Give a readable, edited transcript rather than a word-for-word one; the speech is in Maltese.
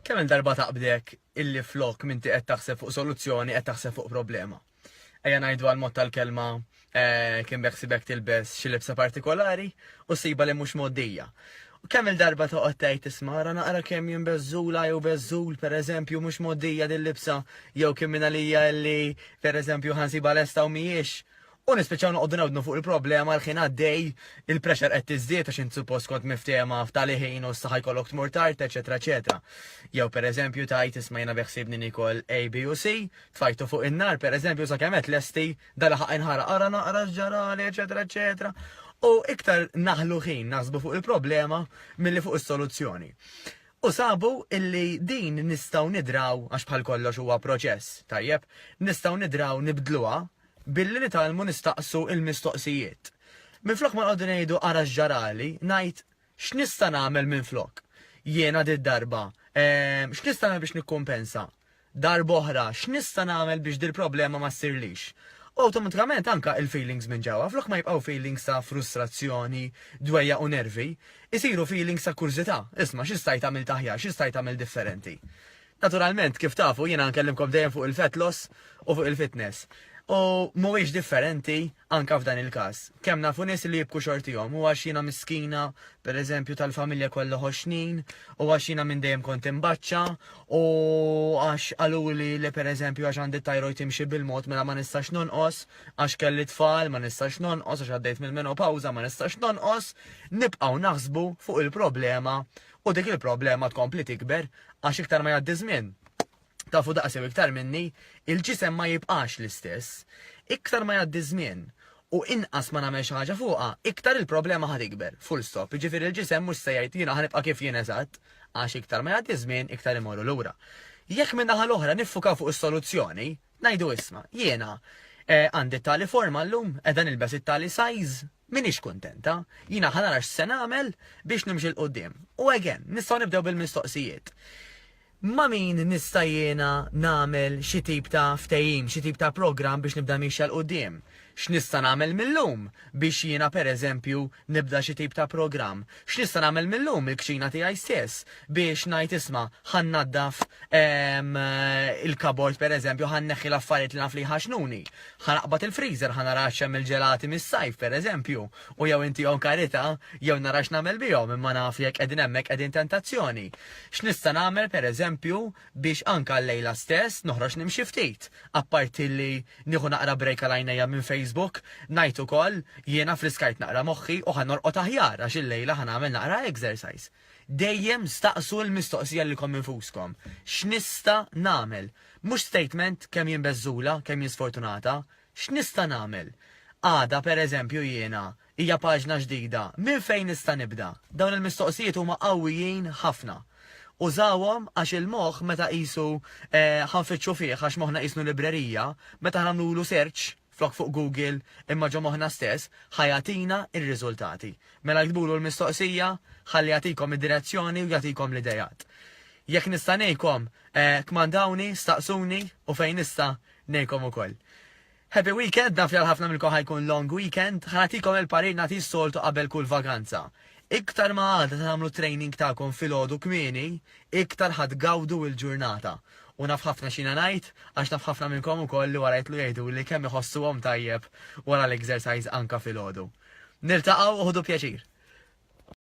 Kemm il-darba taqbdek illi flok minti qed taħseb fuq soluzzjoni qed taħseb fuq problema. Ejja ngħidu għal mod tal-kelma kien beħsibek tilbes xi libsa partikolari u siba li mhux moddija. U kemm il-darba toqgħod tgħid tisma' ara naqra kemm jien beżżula jew beżżul pereżempju mhux moddija din-libsa jew kemm min għalija li pereżempju ħansiba lesta u mhijiex. U nispiċaw noqogħdu nawdnu fuq il-problema l-ħin għaddej il-pressure qed tiżdied għax inti suppost kont miftehma f'tali ħin u s-saħħa jkollok tmur tard, eċetera, eċetera. Jew pereżempju tajt ismajna beħsibni nikol A, B u C, tfajtu fuq in-nar pereżempju sakemm qed lesti dal-ħaq inħara ara naqra ġarali, eċetera, eċetera. U iktar naħlu ħin naħsbu fuq il-problema milli fuq is-soluzzjoni. U sabu illi din nistgħu nidraw għax bħal kollox huwa proċess, tajjeb, nistgħu nidraw nibdluha billi nitalmu nistaqsu il-mistoqsijiet. Minflok ma nqogħdu ngħidu ara ġarali, ngħid x'nista' nagħmel minflok. Jiena darba, x'nista' nagħmel biex nikkumpensa? Darba oħra, x'nista' nagħmel biex dil problema ma ssirlix? Awtomatikament anka il-feelings minn ġewwa, flok ma jibqgħu feelings ta' frustrazzjoni, dwejja u nervi, isiru feelings ta' kurzità. Isma' x'istajt tagħmel taħjar, x'istajt tagħmel differenti. Naturalment, kif tafu, jiena nkellimkom dejjem fuq il-fat loss u fuq il-fitness. U mhuwiex differenti anka f'dan il-każ. Kemm nafu nies li jibku xortihom, u għax jiena miskina, pereżempju tal-familja kollha ħoxnin, u għax jiena minn dejjem kont imbaċċa, u għax qaluli li pereżempju għax għandi tajrojt timxi bil-mod mela ma nistax nonqos, għax kelli tfal ma nistax nonqos, għax għaddejt mill-menopawża ma nistax nonqos, nibqgħu naħsbu fuq il-problema u dik il-problema tkompli tikber għax iktar ma jgħaddi żmien. Tafu daqsew iktar minni, il-ġisem ma jibqax l-istess, iktar ma jgħaddi żmien u inqas ma nagħmel xi ħaġa fuqha, iktar il-problema ħad ikber. Full stop. Jiġifieri il-ġisem mhux se jgħid jiena ħanibqa' kif jien eżatt, għax iktar ma jgħaddi żmien iktar imorru lura. Jekk minn naħa l-oħra niffukaw fuq is-soluzzjoni, ngħidu isma' jiena għandi tali forma llum qiegħda nilbes it-tali size, minix kuntenta, jiena ħanara x'se nagħmel biex nimxi l-qudiem. U again, nistgħu nibdew bil-mistoqsijiet. Ma min nista' jiena nagħmel xi tip ta' ftehim, xi tip ta' programm biex nibda mixja l-qudiem? X'nista' nagħmel millum biex jiena pereżempju nibda xi tip ta' programm? X'nista' nagħmel millum il-kċina tiegħi stess biex ngħid isma' ħannaddaf il-kabord pereżempju ħanneħħi l-affarijiet li naf li ħaxnuni. Ħanaqbad il-freezer ħanarax hemm il-ġelati mis-sajf pereżempju, u jew inti hawn karita jew narax nagħmel bihom imma naf jekk qegħdin hemmhekk qegħdin tentazzjoni. X'nista' nagħmel pereżempju biex anka l-lejla stess noħroġ nimxi ftit. Apparti li nieħu naqra break għal minn Facebook, ngħid ukoll jiena fl-iskajt naqra moħħi u ħanorqod aħjar għax il-lejla ħanagħmel naqra exercise. Dejjem staqsu l-mistoqsija li kom infuskom. X'nista' nagħmel? Mhux statement kemm jien beżżula, kemm jien sfortunata, x'nista' nagħmel? Għada pereżempju jiena hija paġna ġdida, minn fejn nista' nibda? Dawn il-mistoqsijiet huma qawwijin ħafna. Użawhom għax il-moħħ meta qisu ħanfittxu fih għax moħħna qisnu librerija, meta ħnamlu search flok fuq Google imma ġo moħħna stess, ħajatina ir-riżultati. Mela jkbulu l-mistoqsija, ħalli jagħtikom id-direzzjoni u jagħtikom l-idejat. Jekk nista' ngħidkom kmandawni, staqsuni u fejn nista' ngħidkom ukoll. Happy weekend, naf li ħafna minnkom ħajkun long weekend, ħanatikom il-parir nagħti s-soltu qabel kull vakanza. Iktar ma għadha tagħmlu training tagħkom fil-għodu kmieni, iktar ħadgawdu il-ġurnata. U naf ħafna xina ngħid, għax naf ħafna minnkom ukoll li wara jtlu jgħidu li kemm iħossuhom tajjeb wara l-exercise anka fil-għodu. Niltaqgħu u ħodu pjaċir.